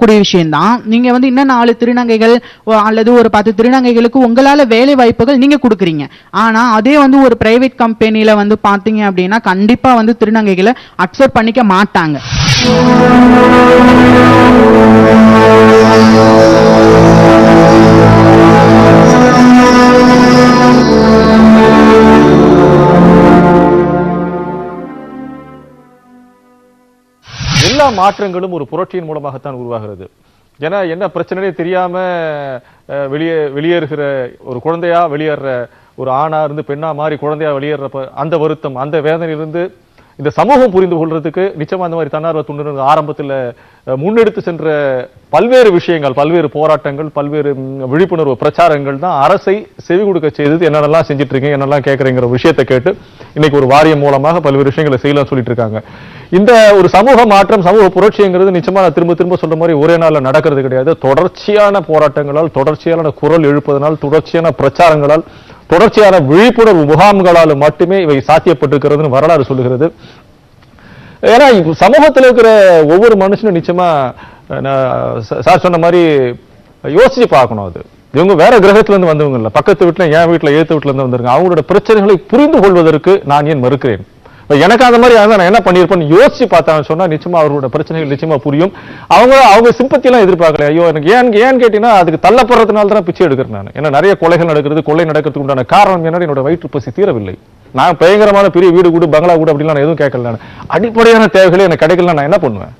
கூடிய விஷயம் தான். நீங்க இன்னும் 4 திருநங்கைகள் அல்லது ஒரு 10 திருநங்கைகளுக்கு உங்களால வேலை வாய்ப்புகள் நீங்க கொடுக்குறீங்க. ஆனா அதே ஒரு பிரைவேட் கம்பெனில பாத்தீங்க அப்படின்னா கண்டிப்பா திருநங்கைகளை அக்செப்ட் பண்ணிக்க மாட்டாங்க. எல்லா மாற்றங்களும் ஒரு புரட்சியின் மூலமாகத்தான் உருவாகிறது. ஏன்னா என்ன பிரச்சனையே தெரியாம வெளியேறுகிற ஒரு குழந்தையா வெளியேற ஒரு ஆணா இருந்து பெண்ணா மாறி குழந்தையா வெளியேறப்ப அந்த வருத்தம் அந்த வேதனையிலிருந்து இந்த சமூகம் புரிந்து கொள்றதுக்கு நிச்சயமா அந்த மாதிரி தன்னார்வ தொண்டு ஆரம்பத்தில் முன்னெடுத்து சென்ற பல்வேறு விஷயங்கள், பல்வேறு போராட்டங்கள், பல்வேறு விழிப்புணர்வு பிரச்சாரங்கள் தான் அரசை செவி கொடுக்க செய்தது. என்னென்னலாம் செஞ்சுட்டு இருக்கீங்க, என்னெல்லாம் கேட்கறீங்கிற விஷயத்தை கேட்டு இன்னைக்கு ஒரு வாரியம் மூலமாக பல்வேறு விஷயங்களை செய்யலாம் சொல்லிட்டு இருக்காங்க. இந்த ஒரு சமூக மாற்றம், சமூக புரட்சிங்கிறது நிச்சயமா நான் திரும்ப திரும்ப சொல்ற மாதிரி ஒரே நாள்ல நடக்கிறது கிடையாது. தொடர்ச்சியான போராட்டங்களால், தொடர்ச்சியான குரல் எழுப்பதனால், தொடர்ச்சியான பிரச்சாரங்களால், தொடர்ச்சியான விழிப்புணர்வு முகாம்களால் மட்டுமே இவை சாத்தியப்பட்டிருக்கிறதுன்னு வரலாறு சொல்லுகிறது. ஏன்னா சமூகத்தில் இருக்கிற ஒவ்வொரு மனுஷனும் நிச்சயமா சார் சொன்ன மாதிரி யோசிச்சு பார்க்கணும். அது இவங்க வேற கிரகத்துல இருந்து வந்தவங்க இல்ல, பக்கத்து வீட்டுல என் வீட்டுல ஏத்து வீட்டுல இருந்து வந்திருக்காங்க. அவங்களோட பிரச்சனைகளை புரிந்து கொள்வதற்கு நான் ஏன் மறுக்கிறேன்? எனக்கு அந்த மாதிரி நான் என்ன பண்ணிருப்பேன்னு யோசிச்சு பார்த்தான்னு சொன்னா நிச்சயமா அவரோட பிரச்சனைகள் நிச்சயமா புரியும். அவங்க சிம்பத்தி எல்லாம் எதிர்பார்க்கல. ஐயோ எனக்கு ஏன்னு கேட்டீங்கன்னா அதுக்கு தள்ளப்படுறதுனால தான் பிச்சை எடுக்கிறேன் நான். ஏன்னா நிறைய கொலைகள் நடக்கிறது, கொள்ளை நடக்கிறதுக்கு உண்டான காரணம் என்ன? என்னோட வயிற்று பசி தீரவில்லை. நான் பயங்கரமான பெரிய வீடு கூடு பங்களா கூடு அப்படிலாம் நான் எதுவும் கேட்கல. நான் அடிப்படையான தேவைகளை எனக்கு கிடைக்கல, நான் என்ன பண்ணுவேன்?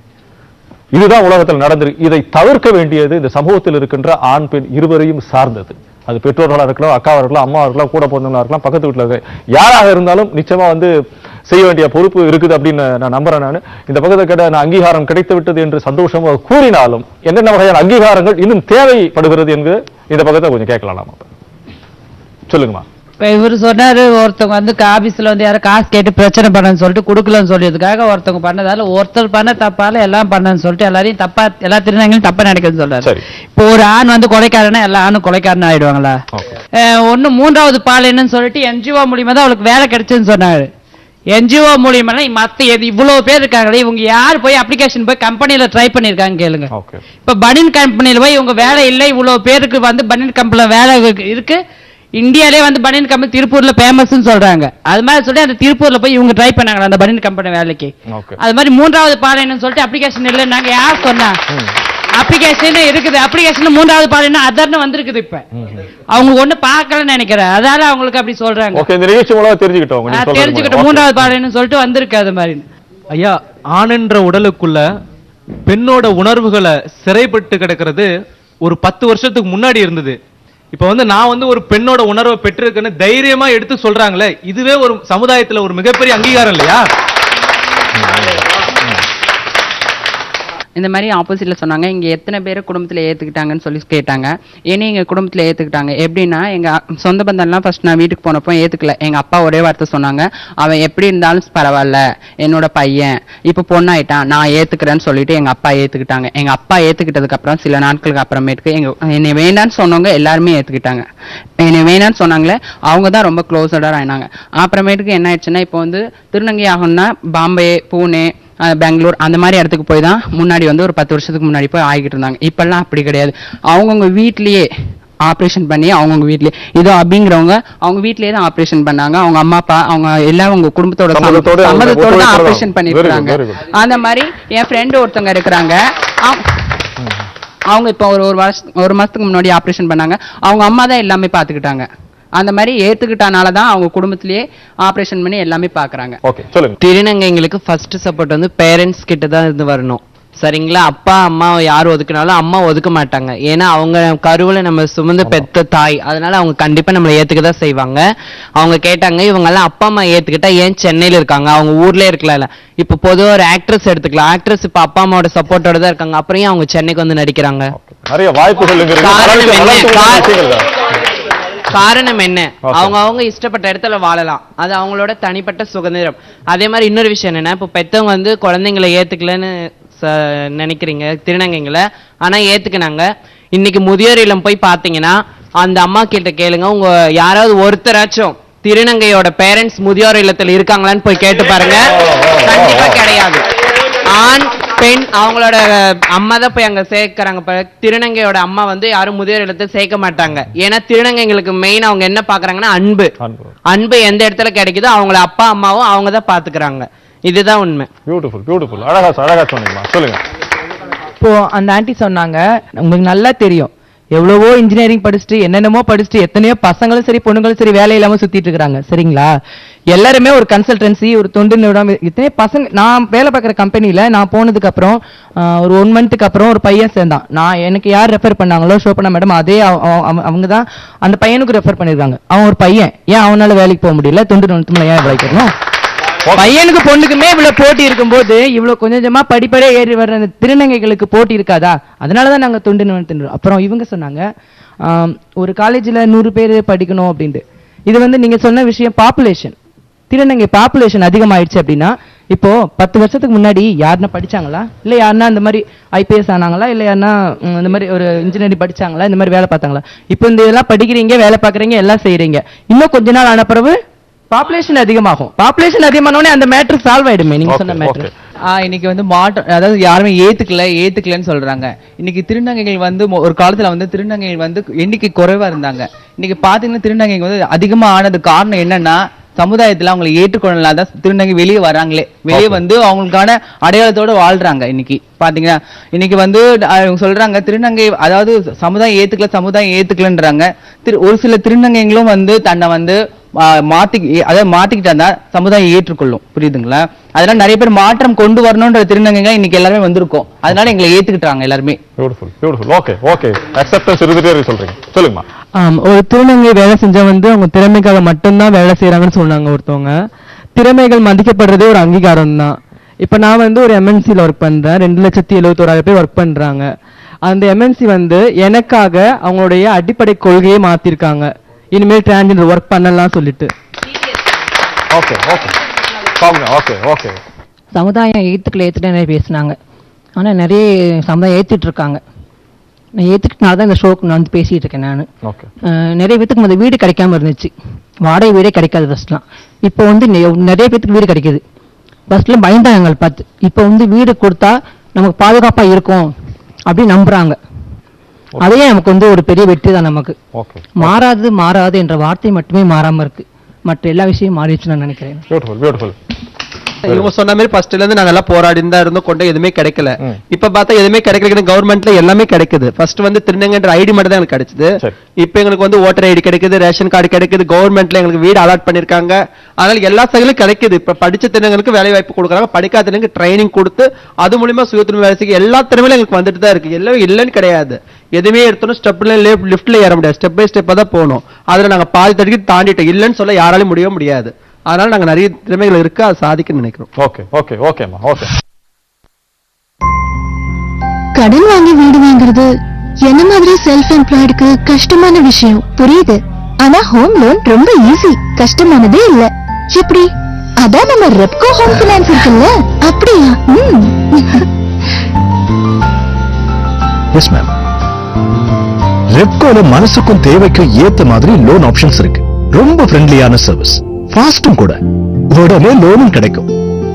இதுதான் உலகத்தில் நடந்திருக்கு. இதை தவிர்க்க வேண்டியது இந்த சமூகத்தில் இருக்கின்ற ஆண் பெண் இருவரையும் சார்ந்தது. அது பெற்றோர்களா இருக்கலாம், அக்காவா இருக்கலாம், அம்மாவா இருக்கலாம், கூட பிறந்தவங்களா இருக்கலாம், பக்கத்து வீட்டுல இருக்க யாராக இருந்தாலும் நிச்சயமா செய்ய வேண்டிய பொறுப்பு இருக்குது அப்படின்னு நான் நம்புறேன். நான் இந்த பக்கத்தை கேட்ட நான் அங்கீகாரம் கிடைத்து விட்டது என்று சந்தோஷமாக கூறினாலும் என்னென்ன வகையான அங்கீகாரங்கள் இன்னும் தேவைப்படுகிறது என்று இந்த பக்கத்தை கொஞ்சம் கேட்கலாம். சொல்லுங்கம்மா. இப்ப இவர் சொன்னாரு, ஒருத்தவங்க ஆபீஸ்ல யாரும் காசு கேட்டு பிரச்சனை பண்ணன்னு சொல்லிட்டு கொடுக்கலன்னு சொல்லியதுக்காக ஒருத்தவங்க பண்ணதால ஒருத்தர் பண்ண தப்பால எல்லாம் பண்ணன்னு சொல்லிட்டு எல்லாரையும் தப்பா, எல்லா திருநங்கையும் தப்பா நினைக்கிறதுன்னு சொல்றாரு. இப்போ ஒரு ஆண் கொலைக்காரனா எல்லா ஆணும் கொலைக்காரனா ஆயிடுவாங்களா? ஒண்ணு 3வது பால் என்னன்னு சொல்லிட்டு என்ஜிஓ மூலியமா தான் அவளுக்கு வேலை கிடைச்சுன்னு சொன்னாரு. என்ஜிஓ மூலியமா மத்த இவ்வளவு பேர் இருக்காங்களே, இவங்க யார் போய் அப்ளிகேஷன் போய் கம்பெனில ட்ரை பண்ணிருக்காங்க கேளுங்க. இப்ப பனியன் கம்பெனில போய் இவங்க வேலை இல்லை, இவ்வளவு பேருக்கு பனியன் கம்பெனில வேலை இருக்கு. இந்தியாலே பனியன் கம்பெனி திருப்பூர்ல ஃபேமஸ் சொல்றாங்க. அது மாதிரி சொல்லி அந்த திருப்பூர்ல போய் இவங்க ட்ரை பண்ணாங்க அந்த பனியன் கம்பெனி வேலைக்கு. அது மாதிரி 3வது பாலினம் சொல்லிட்டு அப்ளிகேஷன் இல்லைன்னாங்க. யார் சொன்னா? அப்ளிகேஷன் இருக்குது. அப்ளிகேஷன் 3வது பாலினம் அதர்னு வந்திருக்குது. இப்ப அவங்க ஒண்ணு பார்க்கலன்னு நினைக்கிறேன், அதனால அவங்களுக்கு அப்படி சொல்றாங்க. தெரிஞ்சுக்கிட்டோம் 3வது பாலினம் சொல்லிட்டு வந்திருக்கு. அது மாதிரி ஐயா, ஆணென்ற உடலுக்குள்ள பெண்ணோட உணர்வுகளை சிறைப்பட்டு கிடக்கிறது ஒரு 10 வருஷத்துக்கு முன்னாடி இருந்தது. இப்ப நான் ஒரு பெண்ணோட உணர்வை பெற்றிருக்கேன்னு தைரியமா எடுத்து சொல்றாங்களே, இதுவே ஒரு சமுதாயத்துல ஒரு மிகப்பெரிய அங்கீகாரம் இல்லையா? இந்த மாதிரி ஆப்போசிட்ல சொன்னாங்க, இங்க எத்தனை பேரை குடும்பத்துல ஏத்துக்கிட்டாங்கன்னு சொல்லி கேட்டாங்க. ஏன்னா எங்க குடும்பத்துல ஏத்துக்கிட்டாங்க எப்படின்னா, எங்க சொந்த பந்தம்லாம் ஃபர்ஸ்ட் நான் வீட்டுக்கு போனப்போ ஏத்துக்கல. எங்க அப்பா ஒரே வார்த்தை சொன்னாங்க, அவன் எப்படி இருந்தாலும் பரவாயில்ல, என்னோட பையன் இப்ப பொண்ணாயிட்டான், நான் ஏத்துக்கிறேன்னு சொல்லிட்டு எங்க அப்பா ஏத்துக்கிட்டாங்க. எங்க அப்பா ஏத்துக்கிட்டதுக்கு அப்புறம் சில நாட்களுக்கு அப்புறமேட்டுக்கு என்னை வேண்டான்னு சொன்னவங்க எல்லாருமே ஏத்துக்கிட்டாங்க. என்னை வேணான்னு சொன்னாங்களே அவங்க தான் ரொம்ப க்ளோஸடா ஆயினாங்க. அப்புறமேட்டுக்கு என்ன ஆயிடுச்சுன்னா, இப்போ திருநங்கை ஆகணும்னா பாம்பே, பூனே, பெங்களூர் அந்த மாதிரி இடத்துக்கு போய் தான் முன்னாடி ஒரு 10 வருஷத்துக்கு முன்னாடி போய் ஆகிட்டு இருந்தாங்க. இப்பெல்லாம் அப்படி கிடையாது. அவங்கவுங்க வீட்லயே ஆப்ரேஷன் பண்ணி அவங்கவுங்க வீட்லயே, இதோ அப்படிங்கிறவங்க அவங்க வீட்லயே தான் ஆப்ரேஷன் பண்ணாங்க. அவங்க அம்மா அப்பா அவங்க எல்லாம் அவங்க குடும்பத்தோட சம்மதத்தோட தான் ஆப்ரேஷன் பண்ணிருக்காங்க. அந்த மாதிரி என் ஃப்ரெண்டு ஒருத்தவங்க இருக்கிறாங்க. அவங்க இப்போ ஒரு மாசத்துக்கு முன்னாடி ஆப்ரேஷன் பண்ணாங்க. அவங்க அம்மா தான் எல்லாமே பாத்துக்கிட்டாங்க. அந்த மாதிரி ஏத்துக்கிட்டனாலதான் அவங்க குடும்பத்திலேயே ஆபரேஷன் பண்ணி எல்லாமே பாக்குறாங்க. திருநங்கைங்களுக்கு ஃபர்ஸ்ட் சப்போர்ட் பேரண்ட்ஸ் கிட்ட தான் இருந்து வரணும். சரிங்களா? அப்பா அம்மா யார் ஒதுக்குனாலும் அம்மா ஒதுக்க மாட்டாங்க. ஏன்னா அவங்க கருவுல நம்ம சுமந்து பெத்த தாய், அதனால அவங்க கண்டிப்பா நம்மளை ஏத்துக்கதான் செய்வாங்க. அவங்க கேட்டாங்க, இவங்க எல்லாம் அப்பா அம்மா ஏத்துக்கிட்டா ஏன் சென்னையில இருக்காங்க, அவங்க ஊர்ல இருக்கல. இப்ப பொதுவா ஒரு ஆக்ட்ரஸ் எடுத்துக்கலாம். ஆக்ட்ரஸ் இப்ப அப்பா அம்மாவோட சப்போர்ட்டோட தான் இருக்காங்க. அப்புறம் அவங்க சென்னைக்கு நடிக்கிறாங்க. நிறைய வாய்ப்புகள். காரணம் என்ன? அவங்க இஷ்டப்பட்ட இடத்துல வாழலாம், அது அவங்களோட தனிப்பட்ட சுதந்திரம். அதே மாதிரி இன்னொரு விஷயம் என்னன்னா, இப்ப பெத்தவங்க குழந்தைங்களை ஏத்துக்கலன்னு நினைக்கிறீங்க திருநங்கைங்களை, ஆனா ஏத்துக்கினாங்க. இன்னைக்கு முதியோர் இல்லம் போய் பாத்தீங்கன்னா அந்த அம்மா கிட்ட கேளுங்க, உங்க யாராவது ஒருத்தராச்சும் திருநங்கையோட பேரண்ட்ஸ் முதியோர் இல்லத்துல இருக்காங்களான்னு போய் கேட்டு பாருங்க. கண்டிப்பா கிடையாது. ஆண் பெண் அவங்களோட அம்மா தான் போய் அங்க சேர்க்கறாங்க. திருநங்கையோட அம்மா வந்து யாரும் முதியோர் இல்லத்தை சேர்க்க மாட்டாங்க. ஏன்னா திருநங்கைங்களுக்கு மெயின் அவங்க என்ன பாக்குறாங்கன்னா அன்பு எந்த இடத்துல கிடைக்குதோ அவங்கள அப்பா அம்மாவும் அவங்க தான் பாத்துக்கிறாங்க. இதுதான் உண்மை. பியூட்டிஃபுல் அழகா சொன்னீங்க. சொல்லுங்க. இப்போ அந்த ஆன்ட்டி சொன்னாங்க, உங்களுக்கு நல்லா தெரியும் எவ்வளவோ இன்ஜினியரிங் படிச்சுட்டு என்னென்னமோ படிச்சுட்டு எத்தனையோ பசங்களும் சரி பொண்ணுங்களும் சரி வேலை இல்லாம சுத்திட்டு இருக்காங்க. சரிங்களா? எல்லாருமே ஒரு கன்சல்டன்சி ஒரு தொண்டு நிறுவனம் இத்தனை பசங்க. நான் வேலை பார்க்குற கம்பெனியில நான் போனதுக்கு அப்புறம் ஒரு 1 மந்த்துக்கு அப்புறம் ஒரு பையன் சேர்ந்தான். நான் எனக்கு யார் ரெஃபர் பண்ணாங்களோ ஷோபனா மேடம், அதே அவங்க தான் அந்த பையனுக்கு ரெஃபர் பண்ணிருக்காங்க. அவன் ஒரு பையன், ஏன் அவனால வேலைக்கு போக முடியல? தொண்டு நிறுவனத்துல ஏன் விளைக்கணும்? பையனுக்கு பொண்ணுக்குமே இவ்வளவு போட்டி இருக்கும்போது இவ்வளவு கொஞ்சமா படிப்படியே ஏறி வர்ற அந்த திருநங்கைகளுக்கு போட்டி இருக்காதா? அதனாலதான் நாங்க தொண்டு நிறுவனம். அப்புறம் இவங்க சொன்னாங்க ஒரு காலேஜ்ல 100 பேர் படிக்கணும் அப்படின்ட்டு. இது வந்து நீங்க சொன்ன விஷயம் பாப்புலேஷன், திருநங்கை பாப்புலேஷன் அதிகமாயிடுச்சு அப்படின்னா இப்போ 10 வருஷத்துக்கு முன்னாடி யாருன்னா படிச்சாங்களா? இல்ல யாருன்னா இந்த மாதிரி IPS ஆனாங்களா? இல்ல யாருன்னா இந்த மாதிரி ஒரு இன்ஜினியரிங் படிச்சாங்களா? இந்த மாதிரி வேலை பார்த்தாங்களா? இப்போ இந்த இதெல்லாம் படிக்கிறீங்க, வேலை பார்க்குறீங்க, எல்லாம் செய்யறீங்க. இன்னும் கொஞ்ச நாள் ஆன பிறகு பாப்புலேஷன் அதிகமாகும். பாப்புலேஷன் அதிகமானோடனே அந்த மேட்டர் சால்வ் ஆயிடுமே. நீங்க சொன்ன மேட்டர் இன்னைக்கு வந்து மாற்றம், அதாவது யாருமே ஏத்துக்கலன்னு சொல்றாங்க. இன்னைக்கு திருநங்கைகள் வந்து ஒரு காலத்துல வந்து திருநங்கைகள் வந்து எண்ணிக்கை குறைவா இருந்தாங்க. இன்னைக்கு பாத்தீங்கன்னா திருநங்கைகள் வந்து அதிகமா ஆனது காரணம் என்னன்னா சமுதாயத்துல அவங்களை ஏற்றுக்கொள்ளலாம் தான் திருநங்கை வெளியே வராங்களே. வெளியே வந்து அவங்களுக்கான அடையாளத்தோட வாழ்றாங்க. இன்னைக்கு பாத்தீங்கன்னா இன்னைக்கு வந்து அவங்க சொல்றாங்க திருநங்கை, அதாவது சமுதாயம் ஏத்துக்கலன்றாங்க. ஒரு சில திருநங்கைகளும் வந்து தன்னை வந்து மாத்திக்கிட்டா சமுதாயம் ஏற்றுக்கொள்ளும். புரியுதுங்களா? அதனால நிறைய பேர் மாற்றம் கொண்டு வரணும்ன்ற திருநங்கைங்க இன்னைக்கு எல்லாருமே வந்திருக்கோம். அதனால எங்களை ஏத்துக்கிட்டாங்க எல்லாருமே. சொல்லுங்க. ஒரு திருநங்கை வேலை செஞ்சா வந்து அவங்க திறமைக்காக மட்டும்தான் வேலை செய்யறாங்கன்னு சொன்னாங்க ஒருத்தவங்க. திறமைகள் மதிக்கப்படுறதே ஒரு அங்கீகாரம் தான். இப்ப நான் வந்து ஒரு MNCல ஒர்க் பண்றேன். 2,71,000 பேர் ஒர்க் பண்றாங்க. அந்த MNC வந்து எனக்காக அவங்களுடைய அடிப்படை கொள்கையை மாத்திருக்காங்க. இனிமேல் டிரான்ஜெண்டர் ஒர்க் பண்ணலாம் சொல்லிட்டு. சமுதாயம் ஏத்துக்கிட்டே பேசினாங்க. ஆனா நிறைய சமுதாயம் ஏத்துட்டு இருக்காங்க. நான் ஏத்துக்கிட்டனால தான் இந்த ஷோக்கு நான் வந்து பேசிட்டு இருக்கேன். நான் நிறைய பேத்துக்கு முதல்ல வீடு கிடைக்காம இருந்துச்சு. வாடகை வீடே கிடைக்காது ஃபர்ஸ்ட்லாம். இப்போ வந்து நிறைய பேத்துக்கு வீடு கிடைக்குது. ஃபர்ஸ்ட்ல பயந்தாங்க எங்களை பார்த்து. இப்போ வந்து வீடு கொடுத்தா நமக்கு பாதுகாப்பா இருக்கும் அப்படின்னு நம்புறாங்க. அதே நமக்கு வந்து ஒரு பெரிய வெற்றி தான். நமக்கு மாறாது என்ற வார்த்தை மட்டுமே மாறாம இருக்கு. மற்ற எல்லா விஷயமும் மாறிடுச்சு நான் நினைக்கிறேன். இவங்க சொன்ன மாதிரி ஃபர்ஸ்ட்ல இருந்து நாங்க எல்லாம் போராடி தான் இருந்தோம், கொண்டு எதுவுமே கிடைக்கல. இப்ப பார்த்தா எதுவுமே கிடைக்கல. கவர்மெண்ட்ல எல்லாமே கிடைக்குது. ஃபர்ஸ்ட் வந்து திருநங்கைன்ற ஐடி மட்டும் தான் எனக்கு கிடைச்சது. இப்ப எங்களுக்கு வந்து ஓட்டர் ஐடி கிடைக்குது, ரேஷன் கார்டு கிடைக்குது, கவர்மெண்ட்ல எங்களுக்கு வீடு அலாட் பண்ணிருக்காங்க. அதனால எல்லா சகலும் கிடைக்குது. இப்ப படிச்ச திருநங்களுக்கு வேலை வாய்ப்பு கொடுக்குறாங்க, படிக்காத திருநங்களுக்கு ட்ரைனிங் கொடுத்து அது மூலியமா சுயத்திறமை வேலை செய்ய எல்லா திறமையிலும் எங்களுக்கு வந்துட்டு தான் இருக்கு. எல்லாம் இல்லைன்னு கிடையாது. எதுவுமே எடுத்தோம் ஸ்டெப்ல லிஃப்ட்ல ஏற முடியாது. ஸ்டெப் பை ஸ்டெப்பா தான் போகணும். அதுல நாங்க பாதி தடுக்கி தாண்டிட்டோம். இல்லைன்னு சொல்ல யாராலையும் முடியாது. அதனால நாங்க நிறைய திறமைகள் இருக்கு, அதை சாதிக்க நினைக்கிறோம். கடன் வாங்கி வீடு வாங்குறது என்ன மாதிரி செல்ஃப் எம்ப்ளாய்டுக்கு கஷ்டமான விஷயம் புரியுது. ஆனா ஹோம் லோன் ரொம்ப ஈஸி, கஷ்டமானதே இல்ல. எப்படி? அதான் நம்ம ரெப்கோ ஹோம் ஃபைனான்ஸ் இருக்குல்ல. அப்படியா? Yes ma'am. ரெப்கோல மனசுக்கும் தேவைக்கும் ஏத்த மாதிரி லோன் ஆப்ஷன்ஸ் இருக்கு. ரொம்ப ஃப்ரெண்ட்லியான சர்வீஸ், ஃபாஸ்டும் கூட. உடனே லோனும் கிடைக்கும்.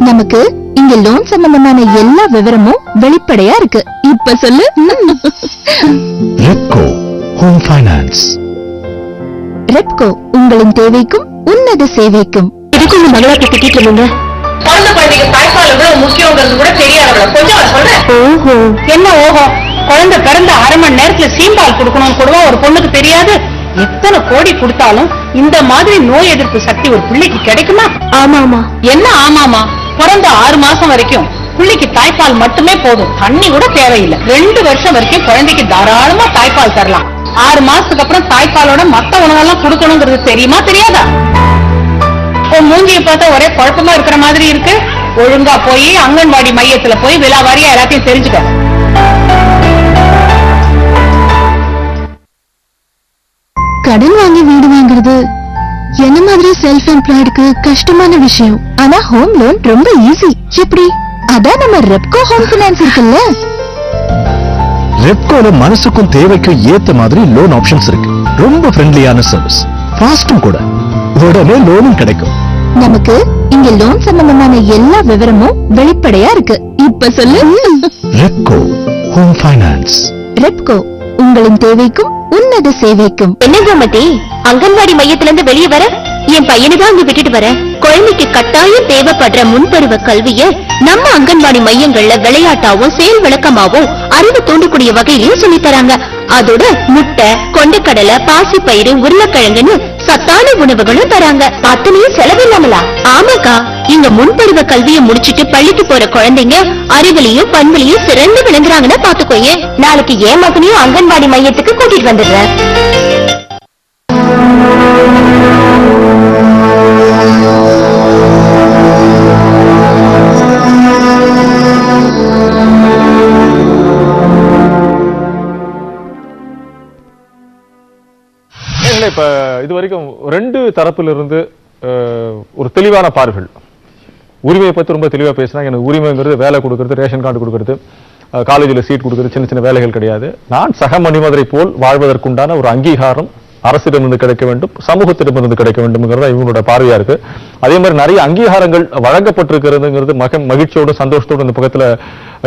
நமக்கு இங்க லோன் சம்பந்தமான எல்லா விவரமும் வெளிப்படையா இருக்கு. இப்ப சொல்லு. Repco home finance. ரெப்கோ உங்களின் தேவைக்கும் உன்னத சேவைக்கும். இதுக்கு மகளா திட்டிட்டு இருந்தீங்க. குழந்தைக்கு தாய்ப்பால் முக்கியங்கிறது கூட தெரியாதவள கொஞ்சம் சொல்றேன். ஓஹோ, என்ன ஓஹோ? குழந்தை பிறந்த 1/2 மணி நேரத்துல சீம்பால் கொடுக்கணும்னு கூட ஒரு பொண்ணுக்கு தெரியாது. எத்தனை கோடி கொடுத்தாலும் இந்த மாதிரி நோய் எதிர்ப்பு சக்தி ஒரு பிள்ளைக்கு கிடைக்குமா? ஆமாமா. என்ன ஆமாமா? பிறந்த 6 மாசம் வரைக்கும் பிள்ளைக்கு தாய்ப்பால் மட்டுமே போதும், தண்ணி கூட தேவையில்லை. 2 வருஷம் வரைக்கும் குழந்தைக்கு தாராளமா தாய்ப்பால் தரலாம். 6 மாசத்துக்கு அப்புறம் தாய்ப்பாலோட மத்த உணவெல்லாம் கொடுக்கணுங்கிறது தெரியுமா தெரியாதா? மூஞ்சியை பார்த்தா ஒரே குழப்பமா இருக்கிற மாதிரி இருக்கு. ஒழுங்கா போய் அங்கன்வாடி மையத்துல போய் விலாவாரியா எல்லாத்தையும் தெரிஞ்சுக்க. கடன் வாங்கி வீடு வாங்குறது என்ன மாதிரி செல்ஃப் எம்ப்ளாய்டுக்கு கஷ்டமான விஷயம். ஆனா ஹோம் லோன் ரொம்ப ஈஸி. எப்படி? அதான் நம்ம ரெப்கோ ஹோம் ஃபைனான்ஸ் இருக்குல்ல. ரெப்கோல மனசுக்கும் தேவைக்கும் ஏத்த மாதிரி லோன் ஆப்ஷன்ஸ் இருக்கு. ரொம்ப ஃப்ரெண்ட்லியான சர்வீஸ், ஃபாஸ்டும் கூட. உடனே லோனும் கிடைக்கும். நமக்கு இங்க லோன் சம்பந்தமான எல்லா விவரமும் வெளிப்படையா இருக்கு. இப்ப சொல்லு. Repco home finance. ரெப்கோ, உங்களின் தேவைக்கும் உன்னத சேவைக்கும். என்ன கோமதி, அங்கன்வாடி மையத்துல இருந்து வெளியே வர? என் பையனை தான் அங்க விட்டுட்டு வர. குழந்தைக்கு கட்டாயம் தேவைப்படுற முன்பருவ கல்விய நம்ம அங்கன்வாடி மையங்கள்ல விளையாட்டாவும் செயல் விளக்கமாவும் அறிவு தூண்டக்கூடிய வகையிலையும் சொல்லி தராங்க. அதோட முட்டை, கொண்டைக்கடலை, பாசிப்பயிறு, உருளைக்கிழங்குன்னு சத்தான உணவுகளும் தராங்க. அத்தனையும் செலவில்லாமலா? ஆமாக்கா, இங்க முன்பருவ கல்வியை முடிச்சிட்டு பள்ளிக்கு போற குழந்தைங்க அறிவிலையும் பண்பிலையும் சிறந்து விளங்குறாங்கன்னா பாத்துக்கோங்க. நாளைக்கு ஏமாத்தனையும் அங்கன்வாடி மையத்துக்கு கூட்டிட்டு வந்துடுறேன். இப்ப இது வரைக்கும் ரெண்டு தரப்பிலிருந்து ஒரு தெளிவான பார்வைகள். உரிமையை பத்தி ரொம்ப தெளிவா பேசினா, எனக்கு உரிமைங்கிறது வேலை கொடுக்கறது, ரேஷன் கார்டு கொடுக்கறது, காலேஜில் சீட் கொடுக்கறது சின்ன சின்ன வேலைகள் கிடையாது. நான் சக மனிதரை போல் வாழ்வதற்குண்டான ஒரு அங்கீகாரம் அரசிடமிருந்து கிடைக்க வேண்டும், சமூகத்திடமிருந்து கிடைக்க வேண்டும்ங்கிறத இவங்களோட பார்வையா இருக்கு. அதே மாதிரி நிறைய அங்கீகாரங்கள் வழங்கப்பட்டிருக்கிறதுங்கிறது மகிழ்ச்சியோடு சந்தோஷத்தோடு இந்த பக்கத்துல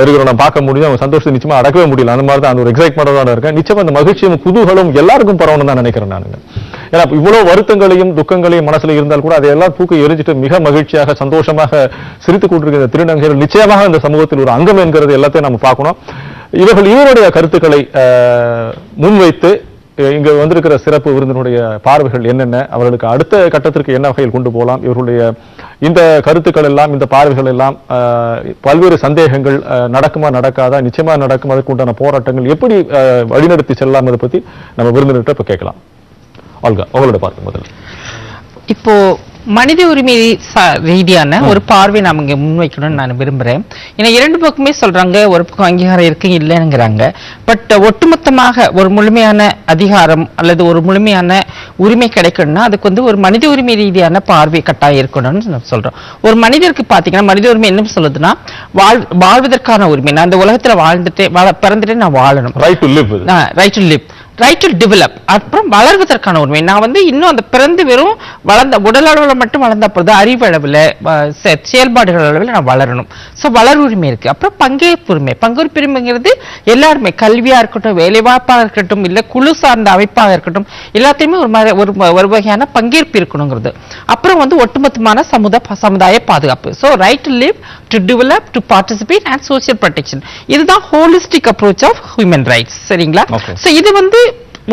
இருக்கிற நான் பார்க்க முடியும். அவங்க சந்தோஷத்தை நிச்சயமா அடக்கவே முடியல. அந்த மாதிரி தான் அந்த ஒரு எக்ஸைட்மெண்டோட இருக்கேன். நிச்சயமா அந்த மகிழ்ச்சியும் குதூகலும் எல்லாருக்கும் பரவணும் தான் நினைக்கிறேன் நானுங்க. ஏன்னா இவ்வளவு வருத்தங்களையும் துக்கங்களையும் மனசுல இருந்தால் கூட அதையெல்லாம் தூக்கி எரிஞ்சிட்டு மிக மகிழ்ச்சியாக சந்தோஷமாக சிரித்துக் கொண்டிருக்கிற திருநங்கைகள் நிச்சயமாக இந்த சமூகத்தில் ஒரு அங்கம் என்கிறது எல்லாத்தையும் நம்ம பார்க்கணும். இவருடைய கருத்துக்களை முன்வைத்து இங்க வந்திருக்கிற சிறப்பு விருந்தினுடைய பார்வைகள் என்னென்ன, அவர்களுக்கு அடுத்த கட்டத்திற்கு என்ன வகையில் கொண்டு போகலாம், இவர்களுடைய இந்த கருத்துக்கள் எல்லாம், இந்த பார்வைகள் எல்லாம், பல்வேறு சந்தேகங்கள் நடக்குமா நடக்காதா, நிச்சயமா நடக்கும், அதுக்கு உண்டான போராட்டங்கள் எப்படி வழிநடத்தி செல்லலாம், அதை பத்தி நம்ம விருந்தினர்கிட்ட இப்ப கேட்கலாம். ஆல்கா, உங்களோட பார்வை முதல்ல. இப்போ மனித உரிமை ரீதியான ஒரு பார்வை நாம இங்க முன்வைக்கணும்னு நான் விரும்புறேன். ஏன்னா இரண்டு பக்கமே சொல்றாங்க, ஒரு பக்கம் அங்கீகாரம் இருக்கு இல்லைங்கிறாங்க. பட் ஒட்டுமொத்தமாக ஒரு முழுமையான அதிகாரம் அல்லது ஒரு முழுமையான உரிமை கிடைக்கணும்னா அதுக்கு வந்து ஒரு மனித உரிமை ரீதியான பார்வை கட்டாயம் இருக்கணும்னு நம்ம சொல்றோம். ஒரு மனிதருக்கு பாத்தீங்கன்னா மனித உரிமை என்ன சொல்லுதுன்னா வாழ்வதற்கான உரிமை. நான் இந்த உலகத்துல பிறந்துட்டு நான் வாழணும். Right to live, right to live, right to develop. அப்புறம் வளர்வதற்கான உரிமை. நான் வந்து இன்னும் அந்த பிறந்து வெறும் வளர்ந்த உடல் அளவில் மட்டும் வளர்ந்த பொழுது அறிவு அளவில் செயல்பாடுகள் அளவில் நான் வளரணும். ஸோ வளர் உரிமை இருக்கு. அப்புறம் பங்கேற்பு உரிமை. பங்கேற்பு உரிமைங்கிறது எல்லாருமே, கல்வியா இருக்கட்டும், வேலைவாய்ப்பாக இருக்கட்டும், இல்லை குழு சார்ந்த அமைப்பாக இருக்கட்டும், எல்லாத்தையுமே ஒரு வகையான பங்கேற்பு இருக்கணுங்கிறது. அப்புறம் வந்து ஒட்டுமொத்தமான சமுதாய பாதுகாப்பு. So right to live, to develop, to participate and social protection. இதுதான் holistic approach of human rights. சரிங்களா? ஸோ இது வந்து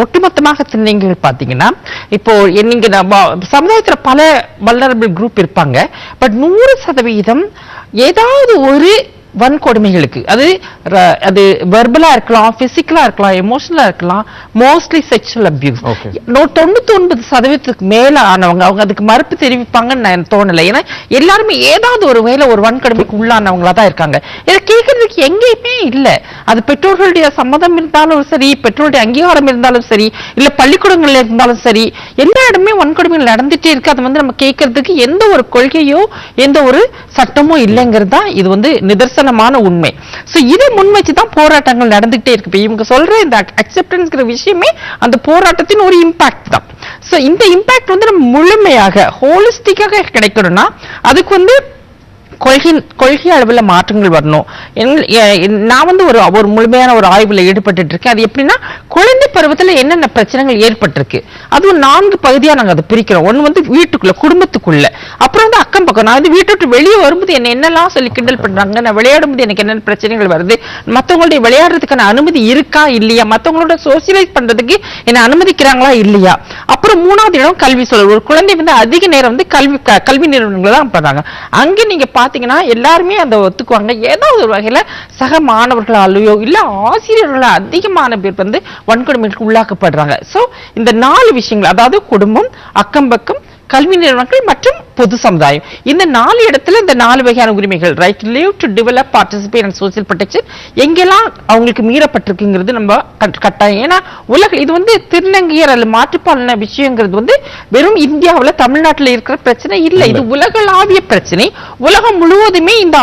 ஒட்டுமொத்தமாக நீங்கள் பாத்தீங்கன்னா இப்போ நீங்க சமுதாயத்துல பல வல்னரபிள் குரூப் இருப்பாங்க. பட் 100% ஏதாவது ஒரு வன்கொடுமைகளுக்கு, அது வெர்பலா இருக்கலாம், பிசிக்கலா இருக்கலாம், எமோஷனலா இருக்கலாம், மோஸ்ட்லி செக்ஷுவல் அபியூஸ். 99% மேல ஆனவங்க அவங்க அதுக்கு மறுப்பு தெரிவிப்பாங்கன்னு நான் தோணலை. ஏன்னா எல்லாருமே ஏதாவது ஒரு வேளை ஒரு வன்கொடுமைக்கு உள்ளானவங்களா தான் இருக்காங்க. இதை கேட்கறதுக்கு எங்கேயுமே இல்லை. அது பெற்றோர்களுடைய சம்மதம் இருந்தாலும் சரி, பெற்றோருடைய அங்கீகாரம் இருந்தாலும் சரி, இல்ல பள்ளிக்கூடங்கள்ல இருந்தாலும் சரி, எல்லா இடமே வன்கொடுமைகள் நடந்துட்டே இருக்கு. அதை வந்து நம்ம கேட்கறதுக்கு எந்த ஒரு கொள்கையோ எந்த ஒரு சட்டமோ இல்லைங்கிறது தான் இது வந்து நிதர்சனமான உண்மை. சோ இதை முன்வச்சுதான் போராட்டங்கள் நடந்துகிட்டே இருக்கு. இவங்க சொல்ற இந்த அக்செப்டன்ஸ்ங்கிற விஷயமே அந்த போராட்டத்தின் ஒரு இம்பாக்ட் தான். சோ இந்த இம்பாக்ட் வந்து நம்ம முழுமையாக ஹோலிஸ்டிக்காக கிடைக்கணும்னா அதுக்கு வந்து கொள்கை அளவில் மாற்றங்கள் வரணும். நான் வந்து ஒரு முழுமையான ஒரு ஆய்வுல ஈடுபட்டு இருக்கேன். அது எப்படின்னா குழந்தை பருவத்தில் என்னென்ன பிரச்சனைகள் ஏற்பட்டிருக்கு அதுவும் 4 பகுதியா நாங்க அதை பிரிக்கிறோம். ஒண்ணு வந்து வீட்டுக்குள்ள, குடும்பத்துக்குள்ள, அப்புறம் வந்து அக்கம் பக்கம். நான் வந்து வீட்டை விட்டு வெளியே வரும்போது என்னெல்லாம் சொல்லி கிண்டல் பண்றாங்க, நான் விளையாடும் போது எனக்கு என்னென்ன பிரச்சனைகள் வருது, மற்றவங்களுடைய விளையாடுறதுக்கான அனுமதி இருக்கா இல்லையா, மற்றவங்களோட சோசியலைஸ் பண்றதுக்கு என்ன அனுமதிக்கிறாங்களா இல்லையா. அப்புறம் 3வது இடம் கல்வி சூழல். ஒரு குழந்தை வந்து அதிக நேரம் வந்து கல்வி நிறுவனங்களை தான் பண்றாங்க. அங்க நீங்க பாத்தீங்கன்னா எல்லாருமே அந்த ஒத்துக்குவாங்க, ஏதாவது ஒரு வகையில சக மாணவர்களாலேயோ இல்ல ஆசிரியர்களால் அதிகமான பேர் வந்து வன்கொடுமைக்கு உள்ளாக்கப்படுறாங்க. சோ இந்த 4 விஷயங்கள், அதாவது குடும்பம், அக்கம் பக்கம், கல்வி நிறுவனங்கள் மற்றும் பொது சமுதாயம், இந்த 4 இடத்துல இந்த 4 வகையான உரிமைகள், right to live, to develop, participate and social protection எங்கெல்லாம் அவங்களுக்கு மீறப்பட்டிருக்குங்கிறது நம்ம கட்டாயம். ஏன்னா இது வந்து திருநங்கையர் அல்லது மாற்றுப்பாலின விஷயங்கிறது வந்து வெறும் இந்தியாவில் தமிழ்நாட்டில் இருக்கிற பிரச்சனை இல்லை. இது உலகளாவிய பிரச்சனை. உலகம் முழுவதுமே இந்த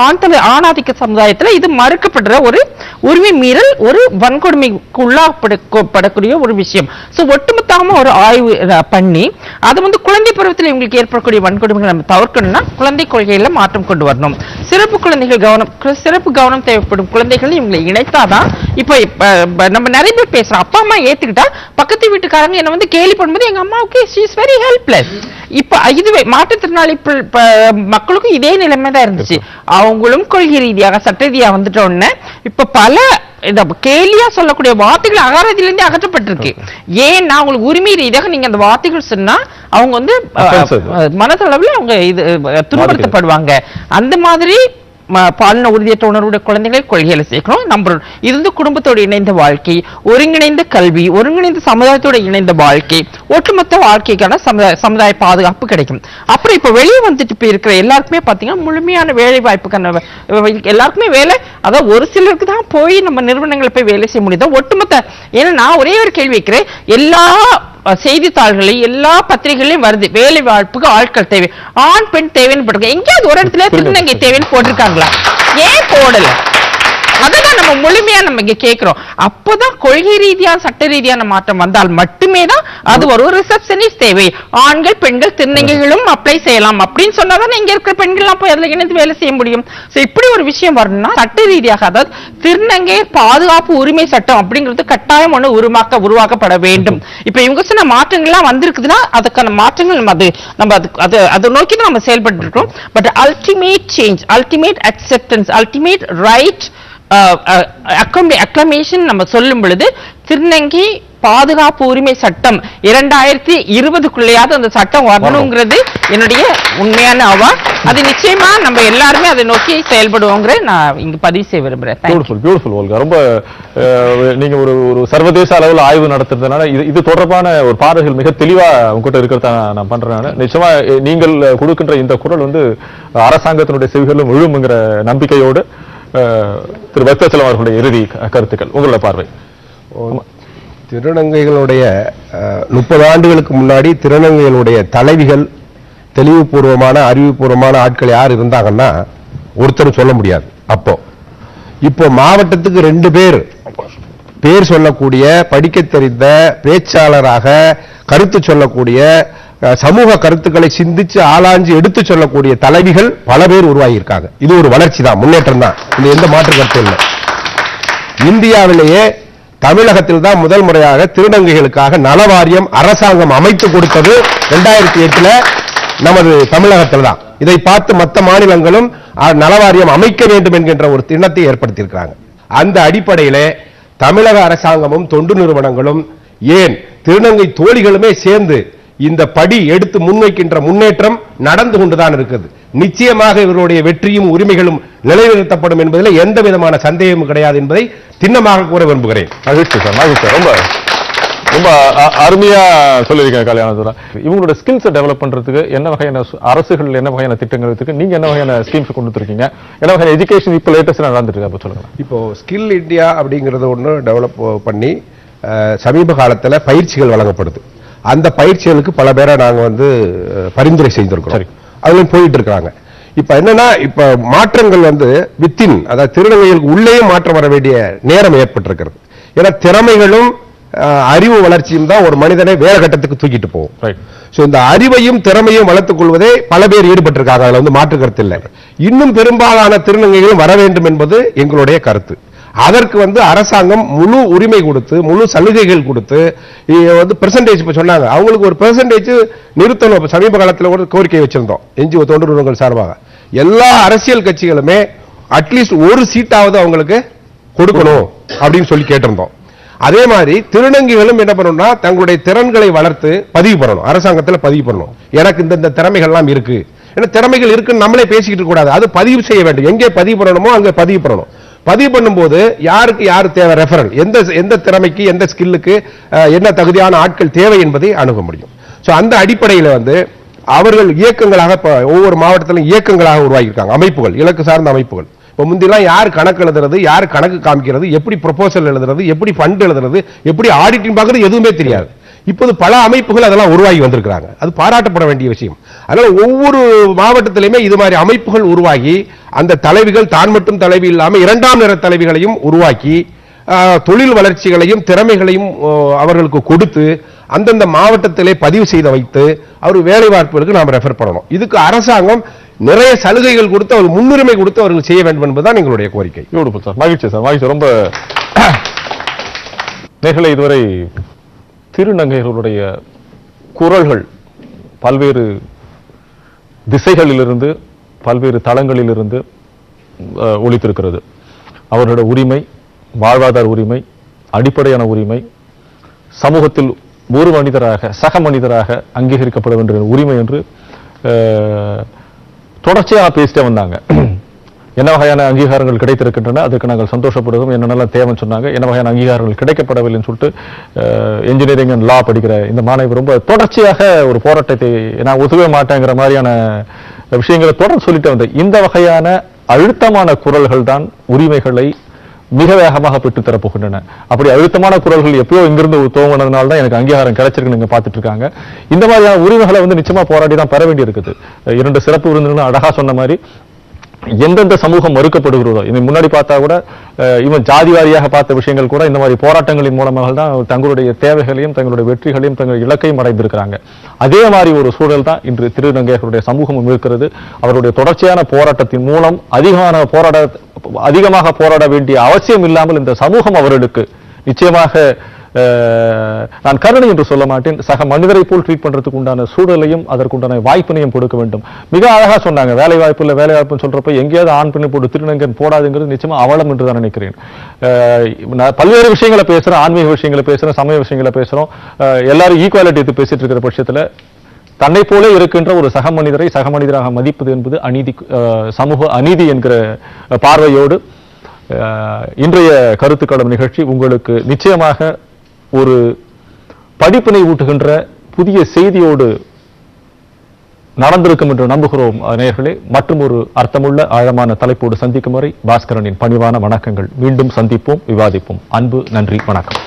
ஆணாதிக்க சமுதாயத்தில் இது மறுக்கப்படுற ஒரு உரிமை மீறல், ஒரு வன்கொடுமைக்கு உள்ளாக்கப்படக்கூடிய ஒரு விஷயம். சோ ஒட்டுமொத்தமா ஒரு ஆய்வு பண்ணி அதை வந்து குழந்தை பருவத்தில் குடும்பத்தில் இவங்களுக்கு ஏற்படக்கூடிய வன்கொடுமைகளை நம்ம தவிர்க்கணும்னா குழந்தை கொள்கையில மாற்றம் கொண்டு வரணும். சிறப்பு குழந்தைகள் சிறப்பு கவனம் தேவைப்படும் குழந்தைகள் இவங்களை இணைத்தாதான். இப்ப நம்ம நிறைய பேர் பேசுறோம், அப்பா அம்மா ஏத்துக்கிட்டா பக்கத்து வீட்டுக்காரங்க என்ன வந்து கேலி பண்ணும்போது எங்க அம்மாவுக்கு she is very helpless. இப்ப இதுவே மாற்றுத்திறனாளி மக்களுக்கும் இதே நிலைமை தான் இருந்துச்சு. அவங்களும் கொள்கை ரீதியாக சட்ட ரீதியாக வந்துட்ட உடனே இப்ப பல கேலியா சொல்லக்கூடிய வார்த்தைகள் அகராதியிலிருந்து அகற்றப்பட்டிருக்கு. ஏன்னா அவங்களுக்கு உரிமை ரீதியாக நீங்க அந்த வார்த்தைகள் சொன்னா அவங்க வந்து மனதளவில் அவங்க இது துன்பப்படுத்தப்படுவாங்க. அந்த மாதிரி பாலின உறுதியற்ற உணர்வுடைய குழந்தைகளை கொள்கையில சேர்க்கணும். நம்பர் இது வந்து குடும்பத்தோடு இணைந்த வாழ்க்கை, ஒருங்கிணைந்த கல்வி, ஒருங்கிணைந்த சமுதாயத்தோடு இணைந்த வாழ்க்கை, ஒட்டுமொத்த வாழ்க்கைக்கான சமுதாய பாதுகாப்பு கிடைக்கும். அப்புறம் இப்ப வெளியே வந்துட்டு போய் இருக்கிற எல்லாருக்குமே பாத்தீங்கன்னா முழுமையான வேலை வாய்ப்புக்கான எல்லாருக்குமே வேலை, அதாவது ஒரு சிலருக்கு தான் போய் நம்ம நிறுவனங்களை போய் வேலை செய்ய முடியுது. ஒட்டுமொத்த ஏன்னா நான் ஒரே ஒரு கேள்வி வைக்கிறேன், எல்லா செய்தித்தாள்களையும் எல்லா பத்திரிகைகளையும் வருது வேலை வாய்ப்புக்கு ஆட்கள் தேவை, ஆண் பெண் தேவைன்னு போட்டிருக்க. எங்கேயாவது ஒரு இடத்துல திருநங்கை தேவைன்னு போட்டிருக்காங்களா? ஏன் போடல? அதுதான் நம்ம முழுமையா நம்ம இங்க கேட்கிறோம். அப்பதான் கொள்கை ரீதியான சட்ட ரீதியான மாற்றம் வந்தால் மட்டுமே தான் அது ஒரு ரிசப்ஷனிஸ்ட் தேவை, ஆண்கள் பெண்கள் திருநங்கைகளும் அப்ளை செய்யலாம் அப்படின்னு சொன்னாதான் இங்க இருக்கிற பெண்கள் போய் அதுல இணைந்து வேலை செய்ய முடியும். இப்படி ஒரு விஷயம் வரணும்னா சட்ட ரீதியாக, அதாவது திருநங்கை பாதுகாப்பு உரிமை சட்டம் அப்படிங்கிறது கட்டாயம் ஒண்ணு உருவாக்கப்பட வேண்டும். இப்ப இவங்க சொன்ன மாற்றங்கள்லாம் வந்திருக்குதுன்னா அதுக்கான மாற்றங்கள் நம்ம அதை நோக்கி தான் நம்ம செயல்பட்டு இருக்கோம். But ultimate change, ultimate acceptance, ultimate right acclamation நம்ம சொல்லும் பொழுது திருநங்கை பாதுகாப்பு உரிமை சட்டம் 2020க்குள்ளேயாவது அந்த சட்டம் வரணுங்கிறது என்னுடைய உண்மையான ஆவா. அது நிச்சயமா நம்ம எல்லாருமே அதை நோக்கி செயல்படுவோங்கிற நான் இங்க பதிவு செய்ய விரும்புறேன். பியூட்டிஃபுல். ரொம்ப நீங்க ஒரு சர்வதேச அளவில் ஆய்வு நடத்துறதுனால இது தொடர்பான ஒரு பார்வைகள் மிக தெளிவா உங்ககிட்ட இருக்கிறத நான் பண்றேன். நிச்சயமா நீங்கள் கொடுக்கின்ற இந்த குரல் வந்து அரசாங்கத்தினுடைய செவிகளும் விழுமுங்கிற நம்பிக்கையோடு திரு பக்தச்சலம் அவர்களுடைய இறுதி கருத்துக்கள், உங்களோட பார்வை. திருநங்கைகளுடைய 30 ஆண்டுகளுக்கு முன்னாடி திருநங்கைகளுடைய தலைவிகள் தெளிவுபூர்வமான அறிவுபூர்வமான ஆட்கள் யார் இருந்தாங்கன்னா ஒருத்தரும் சொல்ல முடியாது. இப்போ மாவட்டத்துக்கு 2 பேர் சொல்லக்கூடிய, படிக்க தெரிந்த, பேச்சாளராக கருத்து சொல்லக்கூடிய, சமூக கருத்துக்களை சிந்திச்சு ஆளாஞ்சு எடுத்து சொல்லக்கூடிய தலைவிகள் பல பேர் உருவாகி இருக்காங்க. இது ஒரு வளர்ச்சி தான், முன்னேற்றம் தான், இது எந்த மாற்று கருத்து இல்லை. இந்தியாவிலேயே தமிழகத்தில் தான் முதல் முறையாக திருநங்கைகளுக்காக நலவாரியம் அரசாங்கம் அமைத்து கொடுத்தது 2008 நமது தமிழகத்தில் தான். இதை பார்த்து மற்ற மாநிலங்களும் நலவாரியம் அமைக்க வேண்டும் என்கின்ற ஒரு திண்ணத்தை ஏற்படுத்தியிருக்கிறாங்க. அந்த அடிப்படையிலே தமிழக அரசாங்கமும் தொண்டு நிறுவனங்களும் ஏன் திருநங்கை தோழிகளுமே சேர்ந்து இந்த படி எடுத்து முன்வைக்கின்ற முன்னேற்றம் நடந்து கொண்டுதான் இருக்குது. நிச்சயமாக இவருடைய வெற்றியும் உரிமைகளும் நிலைநிறுத்தப்படும் என்பதில் எந்த விதமான சந்தேகமும் கிடையாது என்பதை திண்ணமாக கூற விரும்புகிறேன். ரொம்ப ரொம்ப அருமையா சொல்லியிருக்கேன் கல்யாணத்துல. இவங்களோட ஸ்கில்ஸை டெவலப் பண்றதுக்கு என்ன வகையான அரசுகள் என்ன வகையான திட்டங்கள் இருக்கு, நீங்க என்ன வகையான ஸ்கீம்ஸ் கொண்டு வந்துருக்கீங்க, என்ன வகையான எஜுகேஷன் இப்போ லேட்டஸ்ட் நடந்துட்டு இருக்கு சொல்லுங்க. இப்போ ஸ்கில் இந்தியா அப்படிங்கறது ஒன்று டெவலப் பண்ணி சமீப காலத்தில் பயிற்சிகள் வழங்கப்படுது. அந்த பயிற்சிகளுக்கு பல பேரை நாங்க பரிந்துரை செய்திருக்கிறோம், அதுல போயிட்டு இருக்காங்க. இப்ப என்னன்னா, இப்ப மாற்றங்கள் வித்தின், அதாவது திருநங்கைகளுக்கு உள்ளே மாற்றம் வர வேண்டிய நேரம் ஏற்பட்டிருக்கிறது. ஏன்னா திறமைகளும் அறிவு வளர்ச்சியும் தான் ஒரு மனிதனை வேற கட்டத்துக்கு தூக்கிட்டு போகும். இந்த அறிவையும் திறமையும் வளர்த்துக் கொள்வதே பல பேர் ஈடுபட்டிருக்காங்க, அதுல மாற்று கருத்து இல்லை. இன்னும் பெரும்பாலான திருநங்கைகளும் வர வேண்டும் என்பது எங்களுடைய கருத்து. அதற்கு அரசாங்கம் முழு உரிமை கொடுத்து, முழு சலுகைகள் கொடுத்து, பெர்சன்டேஜ் இப்ப சொன்னாங்க, அவங்களுக்கு ஒரு பெர்சன்டேஜ் நிறுத்தணும். சமீப காலத்தில் ஒரு கோரிக்கை வச்சிருந்தோம் என்ஜிஓ தொண்டு நிறுவனங்கள் சார்பாக. எல்லா அரசியல் கட்சிகளுமே அட்லீஸ்ட் ஒரு சீட்டாவது அவங்களுக்கு கொடுக்கணும் அப்படின்னு சொல்லி கேட்டிருந்தோம். அதே மாதிரி திருநங்கைகளும் என்ன பண்ணணும்னா, தங்களுடைய திறன்களை வளர்த்து பதிவு பண்ணணும், அரசாங்கத்தில் பதிவு பண்ணணும். எனக்கு இந்த திறமைகள்லாம் இருக்கு, ஏன்னா திறமைகள் இருக்குன்னு நம்மளே பேசிக்கிட்டு கூடாது, அது பதிவு செய்ய வேண்டும். எங்கே பதிவு பண்ணணுமோ அங்கே பதிவு பண்ணணும். பதிவு பண்ணும்போது யாருக்கு யாரு தேவை, ரெஃபரல், எந்த திறமைக்கு எந்த ஸ்கில்லுக்கு என்ன தகுதியான ஆட்கள் தேவை என்பதை அணுக முடியும். சோ அந்த அடிப்படையில் அவர்கள் இயக்கங்களாக ஒவ்வொரு மாவட்டத்திலும் இயக்கங்களாக உருவாகியிருக்காங்க, அமைப்புகள், இலக்கு சார்ந்த அமைப்புகள். இப்போ முந்திலாம் யார் கணக்கு எழுதுறது, யார் கணக்கு காமிக்கிறது, எப்படி ப்ரொபோசல் எழுதுறது, எப்படி ஃபண்ட் எழுதுறது, எப்படி ஆடிட்டிங் பார்க்கறது எதுவுமே தெரியாது. இப்போது பல அமைப்புகள் அதெல்லாம் உருவாகி வந்திருக்கிறாங்க, அது பாராட்டப்பட வேண்டிய விஷயம். அதனால ஒவ்வொரு மாவட்டத்திலுமே இது மாதிரி அமைப்புகள் உருவாகி அந்த தலைவிகள் தான் மட்டும் தலைவி இல்லாமல் 2ஆம் நிற தலைவிகளையும் உருவாக்கி தொழில் வளர்ச்சிகளையும் திறமைகளையும் அவர்களுக்கு கொடுத்து அந்தந்த மாவட்டத்திலே பதிவு செய்து வைத்து அவர் வேலை வாய்ப்புகளுக்கு நாம் ரெஃபர் பண்ணணும். இதுக்கு அரசாங்கம் நிறைய சலுகைகள் கொடுத்து அவர் முன்னுரிமை கொடுத்து அவர்கள் செய்ய வேண்டும் என்பதுதான் எங்களுடைய கோரிக்கை. சார் மகிழ்ச்சி சார், மகிழ்ச்சி. ரொம்ப நேர்களை இதுவரை திருநங்கைகளுடைய குரல்கள் பல்வேறு திசைகளிலிருந்து பல்வேறு தளங்களிலிருந்து ஒலித்திருக்கிறது. அவர்களுடைய உரிமை, வாழ்வாதார உரிமை, அடிப்படையான உரிமை, சமூகத்தில் ஒரு மனிதராக சக மனிதராக அங்கீகரிக்கப்பட வேண்டிய உரிமை என்று தொடர்ச்சியாக பேசிட்டே வந்தாங்க. என்ன வகையான அங்கீகாரங்கள் கிடைத்திருக்கின்றன, அதுக்கு நாங்கள் சந்தோஷப்படுவோம், என்னென்னலாம் தேவைன்னு சொன்னாங்க. என்ன வகையான அங்கீகாரங்கள் கிடைக்கப்படவில்லைன்னு சொல்லிட்டு இன்ஜினியரிங் அண்ட் லா படிக்கிற இந்த மாணவர் ரொம்ப தொடர்ச்சியாக ஒரு போராட்டத்தை நான் ஒத்துவே மாட்டேங்கிற மாதிரியான விஷயங்களை தொடர்ந்து சொல்லிட்டு வந்தேன். இந்த வகையான அழுத்தமான குரல்கள் தான் உரிமைகளை மிக வேகமாக பெற்று தரப்போகின்றன. அப்படி அழுத்தமான குரல்கள் எப்பயோ இங்கிருந்து துவங்கினதுனால தான் எனக்கு அங்கீகாரம் கிடைச்சிருக்குன்னு நீங்க பார்த்துட்டு இருக்காங்க. இந்த மாதிரியான உரிமைகளை நிச்சயமா போராடி தான் பெற வேண்டி இருக்குது. 2 சிறப்பு விருந்தினர்கள் அழகா சொன்ன மாதிரி எந்தெந்த சமூகம் மறுக்கப்படுகிறதோ, இது முன்னாடி பார்த்தா கூட இவன் ஜாதி வாரியாக பார்த்த விஷயங்கள் கூட இந்த மாதிரி போராட்டங்களின் மூலமாக தான் தங்களுடைய தேவைகளையும் தங்களுடைய வெற்றிகளையும் தங்களுடைய இலக்கையும் அடைந்திருக்கிறாங்க. அதே மாதிரி ஒரு சூழல் தான் இன்று திருநங்கைகளுடைய சமூகமும் இருக்கிறது. அவருடைய தொடர்ச்சியான போராட்டத்தின் மூலம் அதிகமாக போராட வேண்டிய அவசியம் இல்லாமல் இந்த சமூகம் அவர்களுக்கு நிச்சயமாக நான் கருணை என்று சொல்ல மாட்டேன், சக மனிதரை போல் ட்ரீட் பண்றதுக்கு உண்டான சூழலையும் அதற்குண்டான வாய்ப்பினையும் கொடுக்க வேண்டும். மிக அழகா சொன்னாங்க, வேலை வாய்ப்பு இல்லை வேலை வாய்ப்புன்னு சொல்றப்ப எங்கேயாவது ஆண் பெண்ணை போட்டு திருநங்கன் போடாதுங்கிறது நிச்சயமா அவலம் என்று தான் நினைக்கிறேன். நான் பல்வேறு விஷயங்களை பேசுறேன், ஆன்மீக விஷயங்களை பேசுறேன், சமய விஷயங்களை பேசுறோம். எல்லாரும் ஈக்குவாலிட்டி எடுத்து பேசிட்டு இருக்கிற பட்சத்துல தன்னை போல இருக்கின்ற ஒரு சக மனிதரை சக மனிதராக மதிப்பது என்பது அநீதி, சமூக அநீதி என்கிற பார்வையோடு இன்றைய கருத்துக்களம் நிகழ்ச்சி உங்களுக்கு நிச்சயமாக ஒரு படிப்பினை ஊட்டுகின்ற புதிய செய்தியோடு நடந்திருக்கும் என்று நம்புகிறோம். நேயர்களே, மற்றும் ஒரு அர்த்தமுள்ள ஆழமான தலைப்போடு சந்திக்கும் வரை பாஸ்கரனின் பணிவான வணக்கங்கள். மீண்டும் சந்திப்போம், விவாதிப்போம். அன்பு, நன்றி, வணக்கம்.